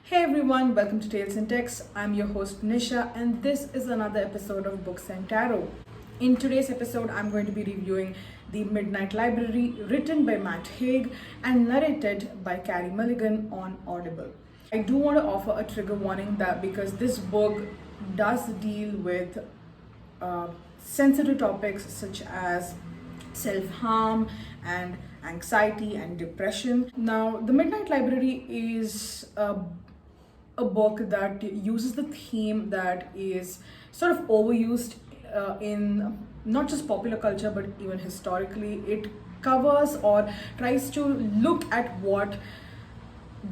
Hey everyone, welcome to Tales and Text. I'm your host Nisha, and this is another episode of Books and Tarot. In today's episode, I'm going to be reviewing The Midnight Library, written by Matt Haig and narrated by Carey Mulligan on Audible. I do want to offer a trigger warning that because this book does deal with sensitive topics such as self-harm and anxiety and depression. Now, The Midnight Library is a book that uses the theme that is sort of overused in not just popular culture but even historically. It covers or tries to look at what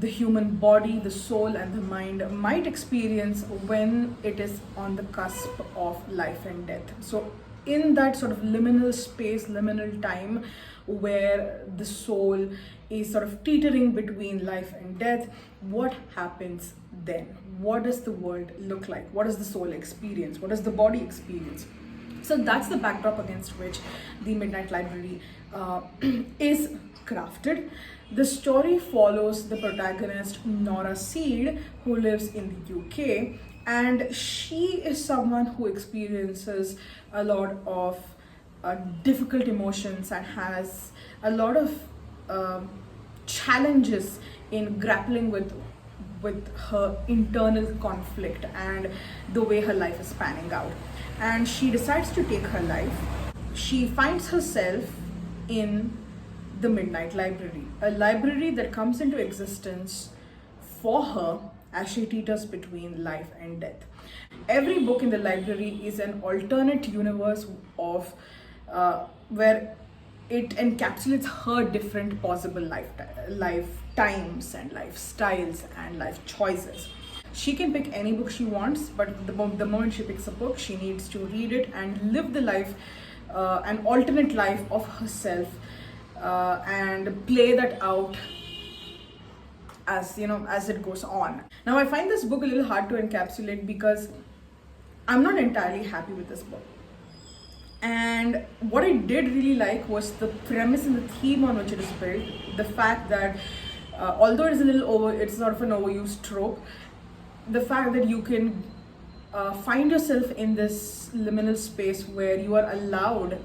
the human body, the soul, and the mind might experience when it is on the cusp of life and death. So, in that sort of liminal space, liminal time where the soul is sort of teetering between life and death, what happens then? What does the world look like? What does the soul experience? What does the body experience? So that's the backdrop against which The Midnight Library is crafted. The story follows the protagonist Nora Seed, who lives in the UK, and she is someone who experiences a lot of difficult emotions and has a lot of challenges in grappling with her internal conflict and the way her life is panning out. And she decides to take her life. She finds herself in the Midnight Library, a library that comes into existence for her as she teeters between life and death. Every book in the library is an alternate universe of where it encapsulates her different possible lifetimes and lifestyles and life choices. She can pick any book she wants, but the moment she picks a book, she needs to read it and live the life, an alternate life of herself, and play that out as it goes on. Now, I find this book a little hard to encapsulate because I'm not entirely happy with this book. And what I did really like was the premise and the theme on which it is built. The fact that although it is it's sort of an overused trope, the fact that you can find yourself in this liminal space where you are allowed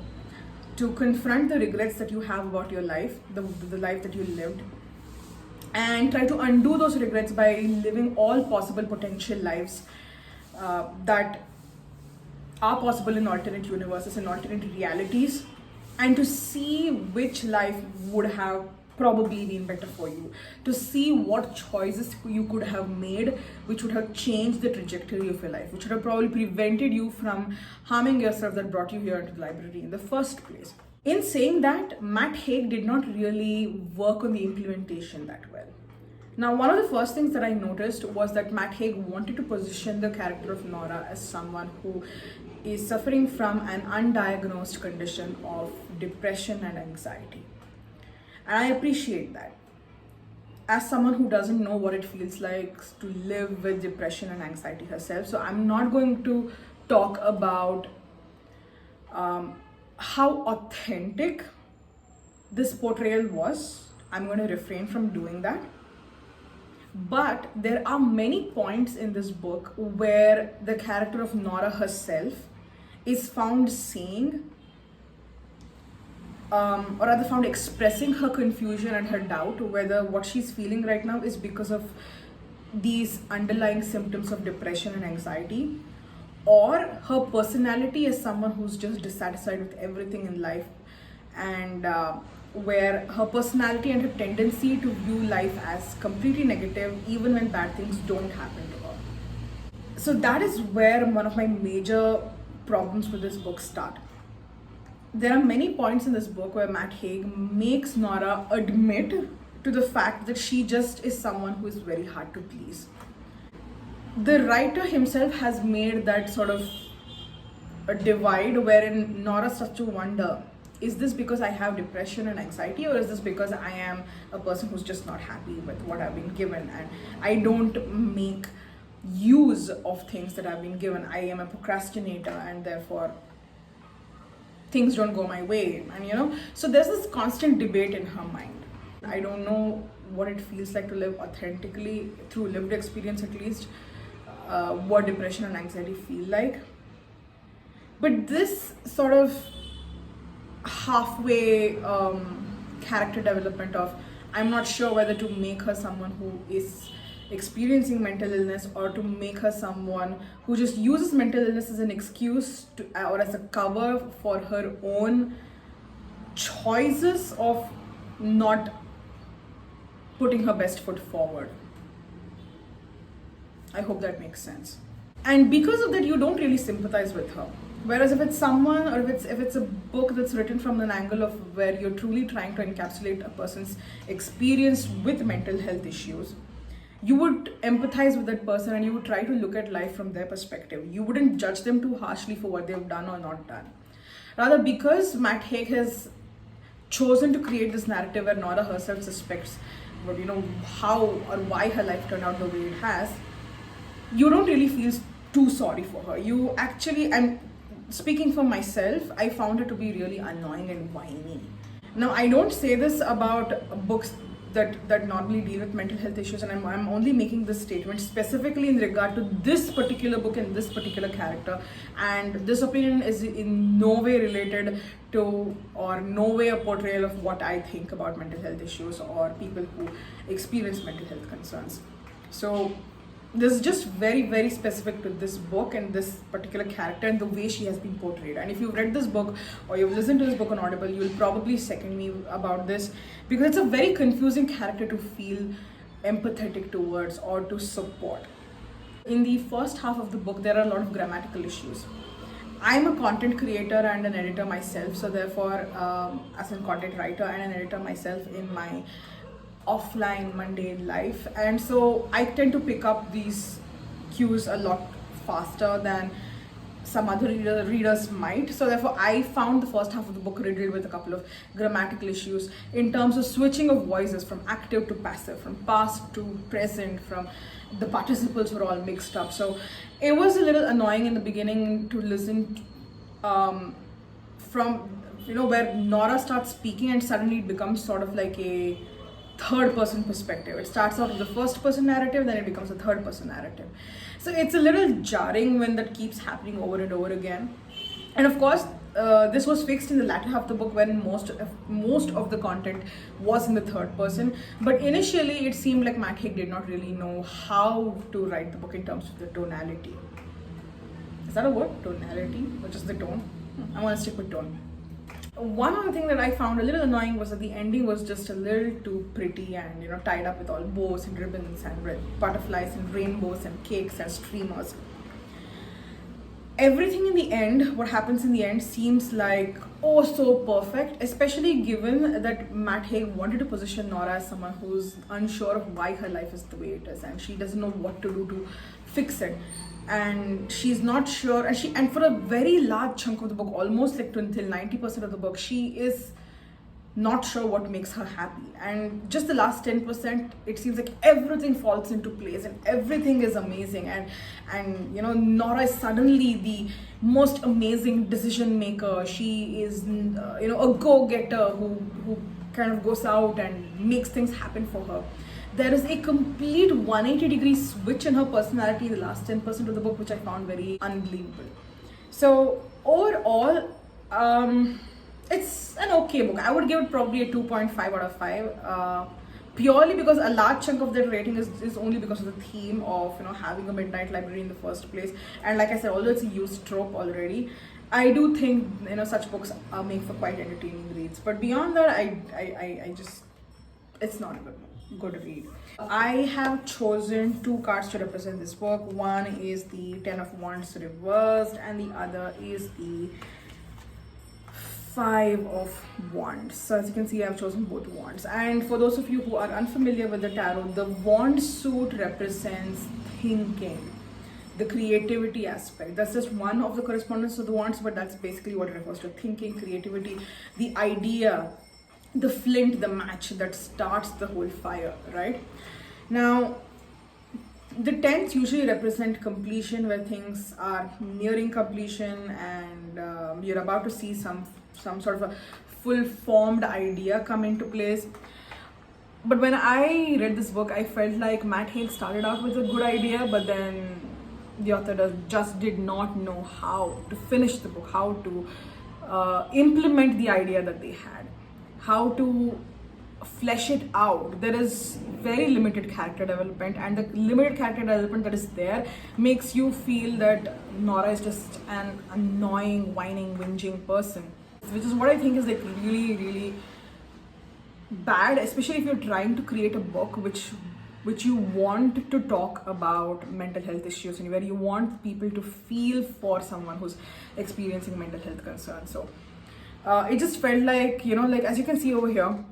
to confront the regrets that you have about your life, the life that you lived, and try to undo those regrets by living all possible potential lives that are possible in alternate universes and alternate realities, and to see which life would have probably been better for you, to see what choices you could have made which would have changed the trajectory of your life, which would have probably prevented you from harming yourself, that brought you here into the library in the first place. In saying that, Matt Haig did not really work on the implementation that well. Now, one of the first things that I noticed was that Matt Haig wanted to position the character of Nora as someone who is suffering from an undiagnosed condition of depression and anxiety. And I appreciate that. As someone who doesn't know what it feels like to live with depression and anxiety herself, so I'm not going to talk about how authentic this portrayal was. I'm going to refrain from doing that. But there are many points in this book where the character of Nora herself is found saying, or rather found expressing her confusion and her doubt whether what she's feeling right now is because of these underlying symptoms of depression and anxiety, or her personality as someone who's just dissatisfied with everything in life, and where her personality and her tendency to view life as completely negative even when bad things don't happen to her. So that is where one of my major problems with this book start. There are many points in this book where Matt Haig makes Nora admit to the fact that she just is someone who is very hard to please. The writer himself has made that sort of a divide wherein Nora starts to wonder, is this because I have depression and anxiety, or is this because I am a person who's just not happy with what I've been given and I don't make use of things that I've been given? I am a procrastinator and therefore things don't go my way. And so there's this constant debate in her mind. I don't know what it feels like to live authentically through lived experience, at least, what depression and anxiety feel like. But this sort of halfway character development of, I'm not sure whether to make her someone who is experiencing mental illness or to make her someone who just uses mental illness as an excuse to, or as a cover for her own choices of not putting her best foot forward. I hope that makes sense. And because of that, you don't really sympathize with her. Whereas if it's someone, or if it's a book that's written from an angle of where you're truly trying to encapsulate a person's experience with mental health issues, you would empathize with that person and you would try to look at life from their perspective. You wouldn't judge them too harshly for what they've done or not done. Rather, because Matt Haig has chosen to create this narrative where Nora herself suspects, how or why her life turned out the way it has, you don't really feel too sorry for her. You actually, and speaking for myself, I found her to be really annoying and whiny. Now, I don't say this about books that normally deal with mental health issues, and I'm only making this statement specifically in regard to this particular book and this particular character, and this opinion is in no way related to or no way a portrayal of what I think about mental health issues or people who experience mental health concerns. So this is just very, very specific to this book and this particular character and the way she has been portrayed. And if you've read this book or you've listened to this book on Audible, you'll probably second me about this, because it's a very confusing character to feel empathetic towards or to support. In the first half of the book, there are a lot of grammatical issues. I'm a content creator and an editor myself, so therefore, as a content writer and an editor myself in my offline mundane life, and so I tend to pick up these cues a lot faster than some other readers might. So therefore, I found the first half of the book riddled with a couple of grammatical issues in terms of switching of voices from active to passive, from past to present, from the participles were all mixed up. So it was a little annoying in the beginning to listen from where Nora starts speaking and suddenly it becomes sort of like a third person perspective. It starts out with the first person narrative, then it becomes a third person narrative. So it's a little jarring when that keeps happening over and over again. And of course, this was fixed in the latter half of the book when most of the content was in the third person. But initially, it seemed like Matt Haig did not really know how to write the book in terms of the tonality. Is that a word? Tonality? Or just the tone? I want to stick with tone. One other thing that I found a little annoying was that the ending was just a little too pretty and tied up with all bows and ribbons and red butterflies and rainbows and cakes and streamers. Everything in the end, what happens in the end, seems like oh so perfect, especially given that Matt Haig wanted to position Nora as someone who's unsure of why her life is the way it is and she doesn't know what to do to fix it. And she's not sure, and for a very large chunk of the book, almost like until 90% of the book, she is not sure what makes her happy. And just the last 10%, it seems like everything falls into place and everything is amazing. And Nora is suddenly the most amazing decision maker. She is a go-getter who kind of goes out and makes things happen for her. There is a complete 180-degree switch in her personality in the last 10% of the book, which I found very unbelievable. So overall, it's an okay book. I would give it probably a 2.5 out of 5, purely because a large chunk of that rating is only because of the theme of having a midnight library in the first place. And like I said, although it's a used trope already, I do think such books make for quite entertaining reads. But beyond that, I just, it's not a good read. I have chosen two cards to represent this book. One is the Ten of Wands reversed and the other is the Five of Wands. So as you can see, I've chosen both wands. And for those of you who are unfamiliar with the tarot, the wand suit represents thinking, the creativity aspect. That's just one of the correspondence of the wands, but that's basically what it refers to: thinking, creativity, the idea, the flint, the match that starts the whole fire, right? Now, the tens usually represent completion, where things are nearing completion and you're about to see some sort of a full formed idea come into place. But when I read this book, I felt like Matt Haig started out with a good idea, but then the author just did not know how to finish the book, how to implement the idea that they had, how to flesh it out. There is very limited character development, and the limited character development that is there makes you feel that Nora is just an annoying, whining, whinging person, which is what I think is like really, really bad, especially if you're trying to create a book which you want to talk about mental health issues and where you want people to feel for someone who's experiencing mental health concerns. So it just felt like, like as you can see over here,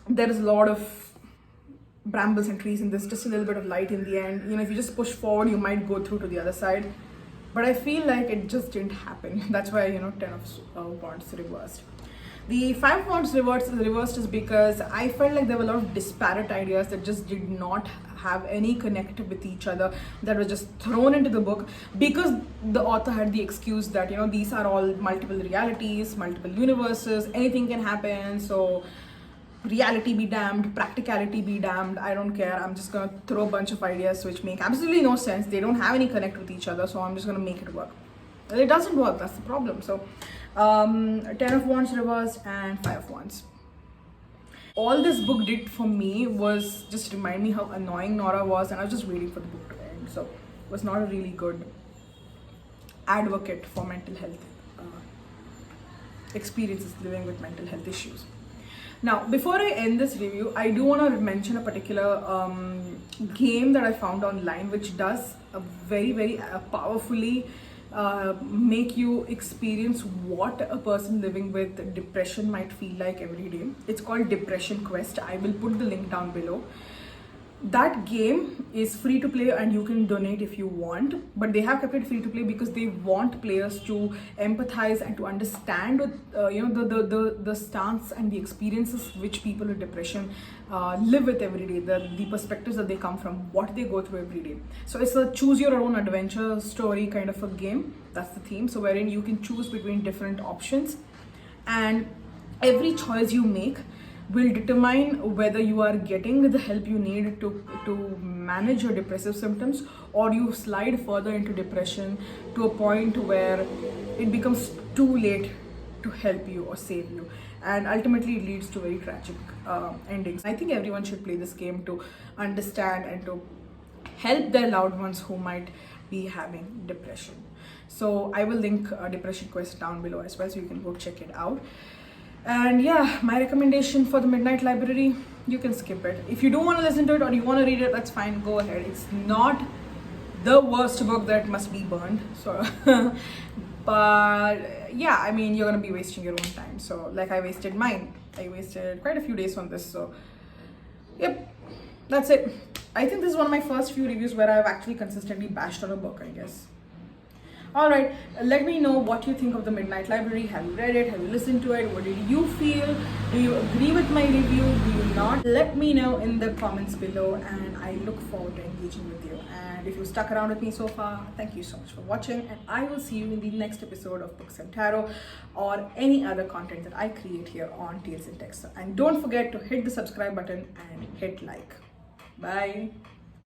there is a lot of brambles and trees in this, just a little bit of light in the end. If you just push forward, you might go through to the other side. But I feel like it just didn't happen. That's why, 10 of Wands reversed. The 5 of Wands reversed is because I felt like there were a lot of disparate ideas that just did not have any connect with each other, that were just thrown into the book because the author had the excuse that, these are all multiple realities, multiple universes, anything can happen. So reality be damned, practicality be damned, I don't care. I'm just gonna throw a bunch of ideas which make absolutely no sense. They don't have any connect with each other, so I'm just gonna make it work. Well, it doesn't work, that's the problem. So 10 of Wands reversed and 5 of Wands. All this book did for me was just remind me how annoying Nora was, and I was just waiting for the book to end. So it was not a really good advocate for mental health experiences living with mental health issues. Now, before I end this review, I do want to mention a particular game that I found online, which does a very, very powerfully make you experience what a person living with depression might feel like every day. It's called Depression Quest. I will put the link down below. That game is free to play and you can donate if you want, but they have kept it free to play because they want players to empathize and to understand with the stance and the experiences which people with depression live with every day, the perspectives that they come from, what they go through every day. So it's a choose your own adventure story kind of a game. That's the theme. So wherein you can choose between different options, and every choice you make will determine whether you are getting the help you need to manage your depressive symptoms, or you slide further into depression to a point where it becomes too late to help you or save you, and ultimately it leads to very tragic endings. I think everyone should play this game to understand and to help their loved ones who might be having depression. So I will link Depression Quest down below as well, so you can go check it out. And yeah, my recommendation for the Midnight Library, you can skip it. If you don't want to listen to it or you want to read it, that's fine, go ahead. It's not the worst book that must be burned. So, but yeah, I mean, you're going to be wasting your own time. So like I wasted mine. I wasted quite a few days on this. So yep, that's it. I think this is one of my first few reviews where I've actually consistently bashed on a book, I guess. Alright, let me know what you think of the Midnight Library. Have you read it? Have you listened to it? What did you feel? Do you agree with my review? Do you not? Let me know in the comments below, and I look forward to engaging with you. And if you stuck around with me so far, thank you so much for watching, and I will see you in the next episode of Books and Tarot or any other content that I create here on Tales in Text. And don't forget to hit the subscribe button and hit like. Bye.